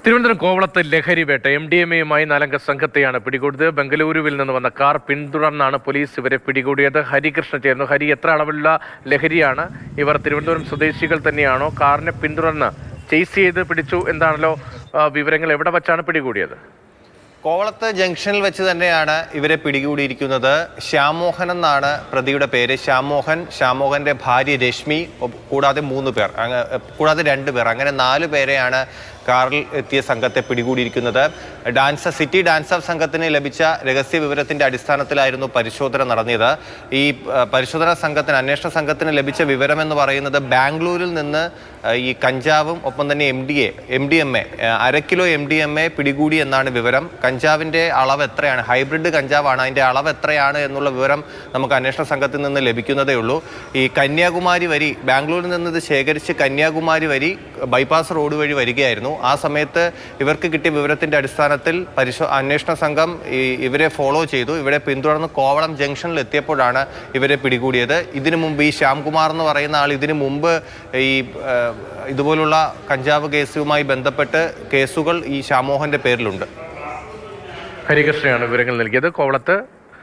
തിരുവനന്തപുരം കോവളത്ത് ലഹരി വേട്ട MDMA-യുമായി 4-അംഗ സംഘത്തെയാണ് പിടികൂടിയത്. ബംഗളൂരുവിൽ നിന്ന് വന്ന കാർ പിന്തുടർന്നാണ് പോലീസ് ഇവരെ പിടികൂടിയത്. ഹരികൃഷ്ണ ചേർന്നു. ഹരി, എത്ര അളവിലുള്ള ലഹരിയാണ്? ഇവർ തിരുവനന്തപുരം സ്വദേശികൾ തന്നെയാണോ? കാറിനെ പിന്തുടർന്ന് ചേസ് ചെയ്ത് പിടിച്ചു എന്താണല്ലോ വിവരങ്ങൾ? എവിടെ വച്ചാണ് പിടികൂടിയത്? കോവളത്ത് ജംഗ്ഷനിൽ വെച്ച് തന്നെയാണ് ഇവരെ പിടികൂടിയിരിക്കുന്നത്. ശ്യാമോഹൻ എന്നാണ് പ്രതിയുടെ പേര്. ശ്യാമോഹന്റെ ഭാര്യ രശ്മി, കൂടാതെ 3 പേർ, കൂടാതെ 2 പേർ, അങ്ങനെ 4 പേരെയാണ് കാറിൽ എത്തിയ സംഘത്തെ പിടികൂടിയിരിക്കുന്നത്. സിറ്റി ഡാൻസ് ഓഫ് സംഘത്തിന് ലഭിച്ച രഹസ്യ വിവരത്തിന്റെ അടിസ്ഥാനത്തിലായിരുന്നു പരിശോധന നടന്നത്. ഈ അന്വേഷണ സംഘത്തിന് ലഭിച്ച വിവരം എന്ന് പറയുന്നത് ബാംഗ്ലൂരിൽ നിന്ന് ഈ കഞ്ചാവും ഒപ്പം തന്നെ MDMA 1/2 കിലോ MDMA പിടികൂടി എന്നാണ് വിവരം. കഞ്ചാവിന്റെ അളവ് എത്രയാണ്, ഹൈബ്രിഡ് കഞ്ചാവാണ്, അതിന്റെ അളവ് എത്രയാണ് എന്നുള്ള വിവരം നമുക്ക് അന്വേഷണ സംഘത്തിൽ നിന്ന് ലഭിക്കുന്നതേ ഉള്ളൂ. ഈ കന്യാകുമാരി വരി, ബാംഗ്ലൂരിൽ നിന്ന് ഇത് ശേഖരിച്ച് കന്യാകുമാരി വരി ബൈപ്പാസ് റോഡ് വഴി വരികയായിരുന്നു. ആ സമയത്ത് ഇവർക്ക് കിട്ടിയ വിവരത്തിന്റെ അടിസ്ഥാനത്തിൽ അന്വേഷണ സംഘം ഇവരെ ഫോളോ ചെയ്തു. ഇവരെ പിന്തുടർന്ന് കോവളം ജംഗ്ഷനിൽ എത്തിയപ്പോഴാണ് ഇവരെ പിടികൂടിയത്. ഇതിനു മുമ്പ് ഈ ശ്യാംകുമാർ എന്ന് പറയുന്ന ആൾ ഇതിനു മുമ്പ് ഈ ഇതുപോലുള്ള കഞ്ചാവ് കേസുമായി ബന്ധപ്പെട്ട് കേസുകൾ ഈ ശ്യാമോഹന്റെ പേരിലുണ്ട്. ഹരികൃഷ്ണയാണ് വിവരങ്ങൾ നൽകിയത്. കോവളത്ത്